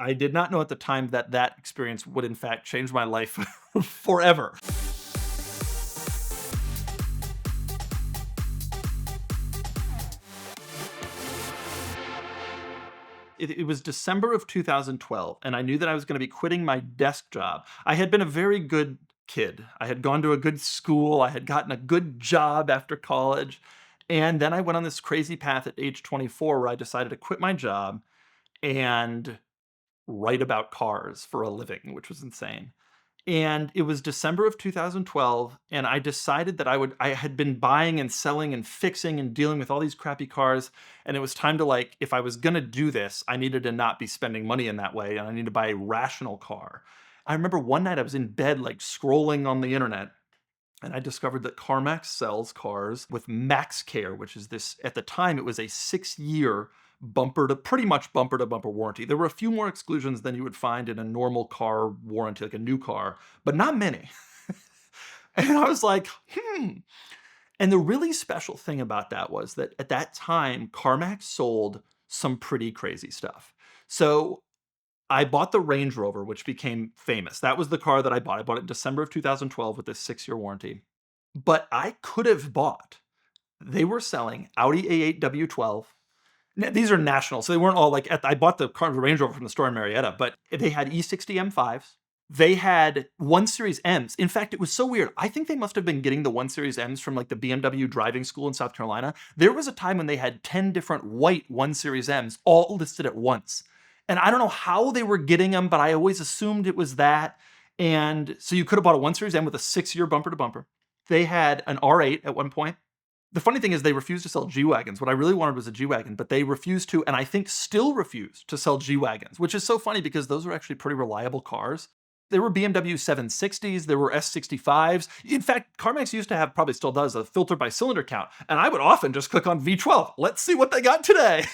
I did not know at the time that that experience would in fact change my life forever. It was December of 2012, and I knew that I was going to be quitting my desk job. I had been a very good kid. I had gone to a good school. I had gotten a good job after college. And then I went on this crazy path at age 24 where I decided to quit my job and write about cars for a living, which was insane. And it was December of 2012, and I decided that I had been buying and selling and fixing and dealing with all these crappy cars, and it was time to, like, if I was gonna do this, I needed to not be spending money in that way, and I needed to buy a rational car. I remember one night I was in bed, like, scrolling on the internet, and I discovered that CarMax sells cars with Max Care, which is this, at the time, it was a 6-year pretty much bumper to bumper warranty. There were a few more exclusions than you would find in a normal car warranty, like a new car, but not many. And I was like, And the really special thing about that was that at that time, CarMax sold some pretty crazy stuff. So I bought the Range Rover, which became famous. That was the car that I bought. I bought it in December of 2012 with this 6-year warranty. But I could have bought, they were selling Audi A8 W12. These are national, so they weren't all like, I bought the Range Rover from the store in Marietta, but they had E60 M5s. They had 1 Series M's. In fact, it was so weird. I think they must have been getting the 1 Series M's from like the BMW driving school in South Carolina. There was a time when they had 10 different white 1 Series M's all listed at once. And I don't know how they were getting them, but I always assumed it was that. And so you could have bought a 1 Series M with a 6-year bumper to bumper. They had an R8 at one point. The funny thing is they refused to sell G-Wagons. What I really wanted was a G-Wagon, but they refused to, and I think still refuse to sell G-Wagons, which is so funny because those are actually pretty reliable cars. There were BMW 760s, there were S65s. In fact, CarMax used to have, probably still does, a filter by cylinder count, and I would often just click on V12. Let's see what they got today.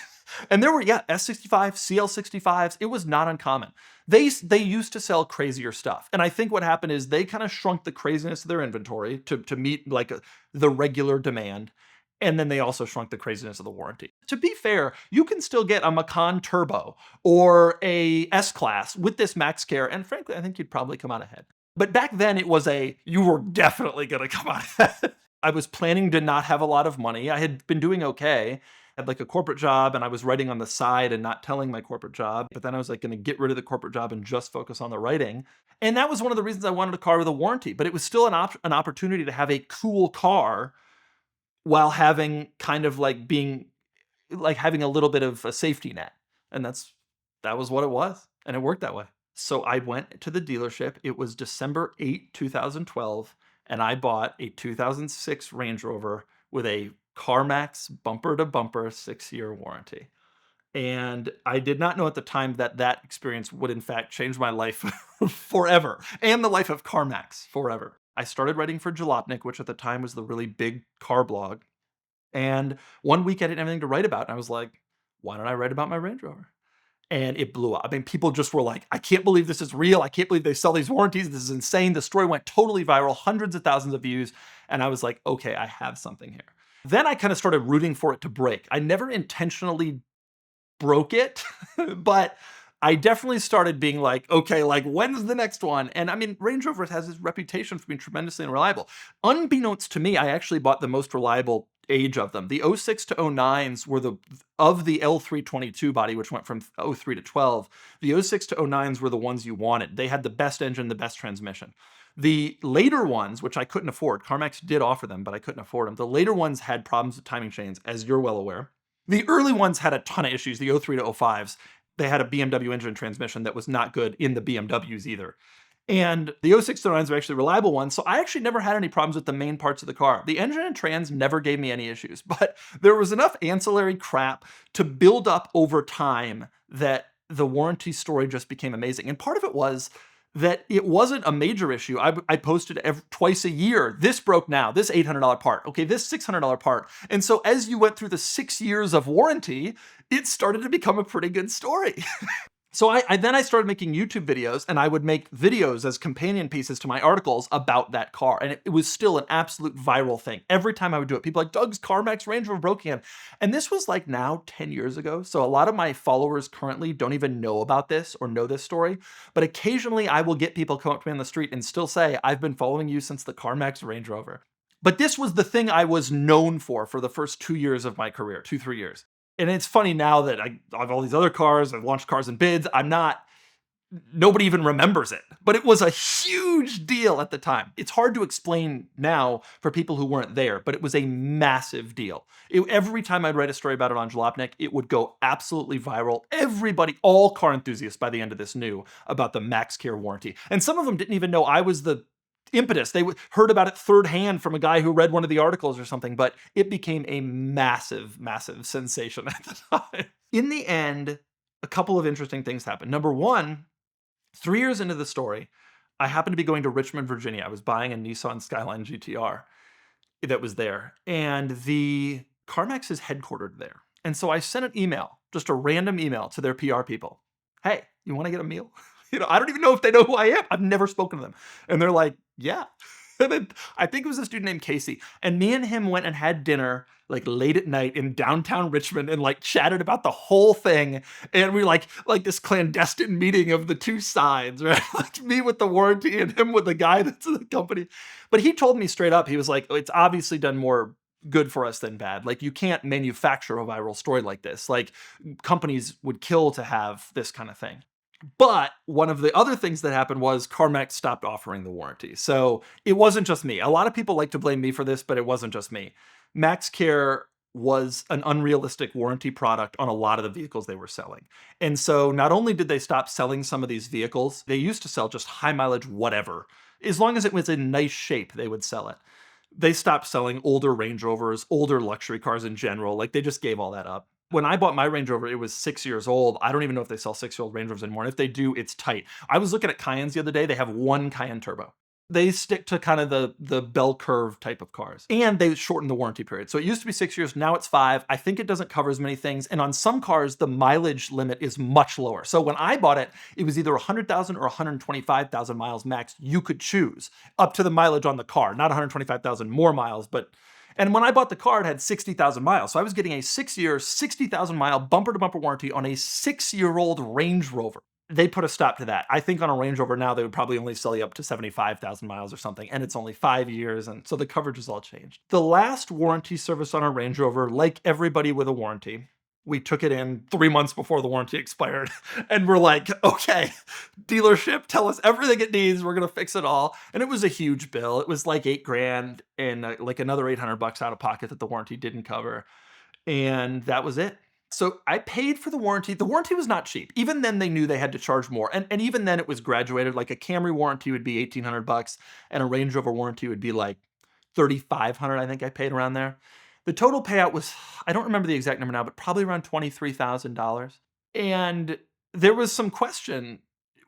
And there were, S65s, CL65s. It was not uncommon. They used to sell crazier stuff. And I think what happened is they kind of shrunk the craziness of their inventory to meet like the regular demand. And then they also shrunk the craziness of the warranty. To be fair, you can still get a Macan Turbo or a S-Class with this Max Care. And frankly, I think you'd probably come out ahead. But back then it was you were definitely going to come out ahead. I was planning to not have a lot of money. I had been doing okay. Had like a corporate job and I was writing on the side and not telling my corporate job. But then I was like going to get rid of the corporate job and just focus on the writing. And that was one of the reasons I wanted a car with a warranty. But it was still an opportunity to have a cool car while having kind of like being like having a little bit of a safety net. And that was what it was. And it worked that way. So I went to the dealership. It was December 8, 2012. And I bought a 2006 Range Rover with a CarMax bumper to bumper 6-year warranty. And I did not know at the time that that experience would in fact change my life forever and the life of CarMax forever. I started writing for Jalopnik, which at the time was the really big car blog. And one week I didn't have anything to write about. And I was like, why don't I write about my Range Rover? And it blew up. I mean, people just were like, I can't believe this is real. I can't believe they sell these warranties. This is insane. The story went totally viral, hundreds of thousands of views. And I was like, okay, I have something here. Then I kind of started rooting for it to break. I never intentionally broke it, but I definitely started being like, okay, like when's the next one? And I mean, Range Rover has this reputation for being tremendously unreliable. Unbeknownst to me, I actually bought the most reliable age of them. The 06 to 09s were of the L322 body, which went from 03 to 12. The 06 to 09s were the ones you wanted. They had the best engine, the best transmission. The later ones, which I couldn't afford, CarMax did offer them, but I couldn't afford them. The later ones had problems with timing chains, as you're well aware. The early ones had a ton of issues. The 03 to 05s, they had a BMW engine transmission that was not good in the BMWs either. And the 06 to 09s were actually reliable ones, so I actually never had any problems with the main parts of the car. The engine and trans never gave me any issues, but there was enough ancillary crap to build up over time that the warranty story just became amazing. And part of it was that it wasn't a major issue. I posted twice a year. This broke now. This $800 part. Okay, this $600 part. And so as you went through the 6 years of warranty, it started to become a pretty good story. So I started making YouTube videos, and I would make videos as companion pieces to my articles about that car. And it was still an absolute viral thing. Every time I would do it, people were like, Doug's CarMax Range Rover broke again. And this was like now 10 years ago. So a lot of my followers currently don't even know about this or know this story. But occasionally I will get people come up to me on the street and still say, I've been following you since the CarMax Range Rover. But this was the thing I was known for the first 2 years of my career, 3 years. And it's funny now that I have all these other cars, I've launched cars and bids, nobody even remembers it. But it was a huge deal at the time. It's hard to explain now for people who weren't there, but it was a massive deal. Every time I'd write a story about it on Jalopnik, it would go absolutely viral. Everybody, all car enthusiasts by the end of this knew about the MaxCare warranty. And some of them didn't even know I was the impetus. They heard about it third hand from a guy who read one of the articles or something, but it became a massive, massive sensation at the time. In the end, a couple of interesting things happened. Number one, 3 years into the story, I happened to be going to Richmond, Virginia. I was buying a Nissan Skyline GTR that was there, and the CarMax is headquartered there. And so I sent an email, just a random email to their PR people. Hey, you want to get a meal? I don't even know if they know who I am. I've never spoken to them. And they're like, yeah. And then I think it was this dude named Casey. And me and him went and had dinner like late at night in downtown Richmond and like chatted about the whole thing. And we like this clandestine meeting of the two sides, right? Like me with the warranty and him with the guy that's in the company. But he told me straight up, he was like, it's obviously done more good for us than bad. Like you can't manufacture a viral story like this. Like companies would kill to have this kind of thing. But one of the other things that happened was CarMax stopped offering the warranty. So it wasn't just me. A lot of people like to blame me for this, but it wasn't just me. MaxCare was an unrealistic warranty product on a lot of the vehicles they were selling. And so not only did they stop selling some of these vehicles, they used to sell just high mileage whatever. As long as it was in nice shape, they would sell it. They stopped selling older Range Rovers, older luxury cars in general. Like they just gave all that up. When I bought my Range Rover, it was 6 years old. I don't even know if they sell 6-year-old Range Rovers anymore. And if they do, it's tight. I was looking at Cayennes the other day. They have one Cayenne Turbo. They stick to kind of the bell curve type of cars. And they shortened the warranty period. So it used to be 6 years, now it's 5. I think it doesn't cover as many things. And on some cars, the mileage limit is much lower. So when I bought it, it was either 100,000 or 125,000 miles max. You could choose up to the mileage on the car, not 125,000 more miles, but. And when I bought the car, it had 60,000 miles. So I was getting a 6-year, 60,000 mile bumper to bumper warranty on a 6-year-old Range Rover. They put a stop to that. I think on a Range Rover now, they would probably only sell you up to 75,000 miles or something. And it's only 5 years. And so the coverage has all changed. The last warranty service on a Range Rover, like everybody with a warranty, we took it in 3 months before the warranty expired. And we're like, okay, dealership, tell us everything it needs. We're going to fix it all. And it was a huge bill. It was like $8,000 and like another $800 out of pocket that the warranty didn't cover. And that was it. So I paid for the warranty. The warranty was not cheap. Even then they knew they had to charge more. And even then it was graduated. Like a Camry warranty would be $1,800 and a Range Rover warranty would be like $3,500. I think I paid around there. The total payout was, I don't remember the exact number now, but probably around $23,000. And there was some question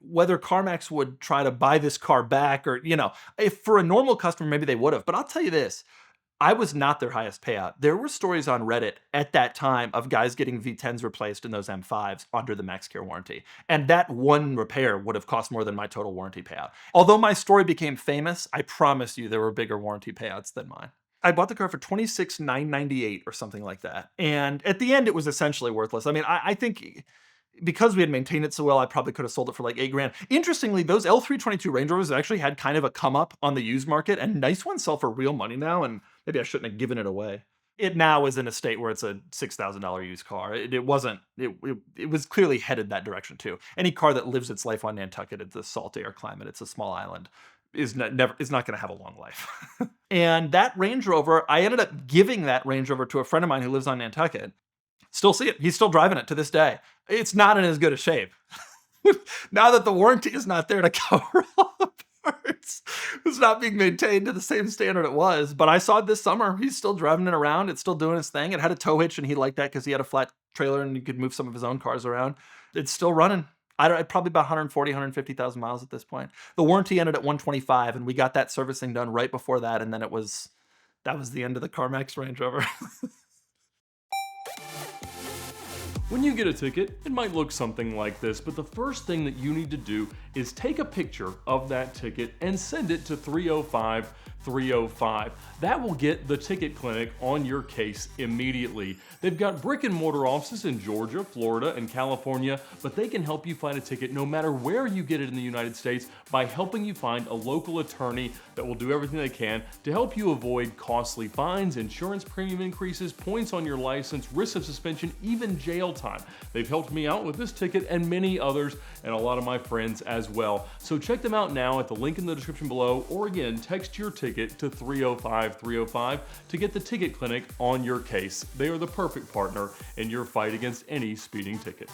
whether CarMax would try to buy this car back or, if for a normal customer, maybe they would have. But I'll tell you this, I was not their highest payout. There were stories on Reddit at that time of guys getting V10s replaced in those M5s under the MaxCare warranty. And that one repair would have cost more than my total warranty payout. Although my story became famous, I promise you there were bigger warranty payouts than mine. I bought the car for $26,998 or something like that. And at the end, it was essentially worthless. I mean, I think because we had maintained it so well, I probably could have sold it for like $8,000. Interestingly, those L322 Range Rovers actually had kind of a come up on the used market, and nice ones sell for real money now, and maybe I shouldn't have given it away. It now is in a state where it's a $6,000 used car. It wasn't, it was clearly headed that direction too. Any car that lives its life on Nantucket, it's a salt air climate, it's a small island, is not going to have a long life. And that Range Rover, I ended up giving that Range Rover to a friend of mine who lives on Nantucket. Still see it. He's still driving it to this day. It's not in as good a shape. Now that the warranty is not there to cover all the parts, it's not being maintained to the same standard it was. But I saw it this summer. He's still driving it around. It's still doing his thing. It had a tow hitch, and he liked that because he had a flat trailer and he could move some of his own cars around. It's still running. Probably about 140, 150,000 miles at this point. The warranty ended at 125, and we got that servicing done right before that, and then that was the end of the CarMax Range Rover. When you get a ticket, it might look something like this, but the first thing that you need to do is take a picture of that ticket and send it to 305 305. That will get the ticket clinic on your case immediately. They've got brick and mortar offices in Georgia, Florida, and California, but they can help you find a ticket no matter where you get it in the United States by helping you find a local attorney that will do everything they can to help you avoid costly fines, insurance premium increases, points on your license, risk of suspension, even jail time. They've helped me out with this ticket and many others, and a lot of my friends as well. So check them out now at the link in the description below, or again, text your ticket to 305 305 to get the ticket clinic on your case. They are the perfect partner in your fight against any speeding ticket.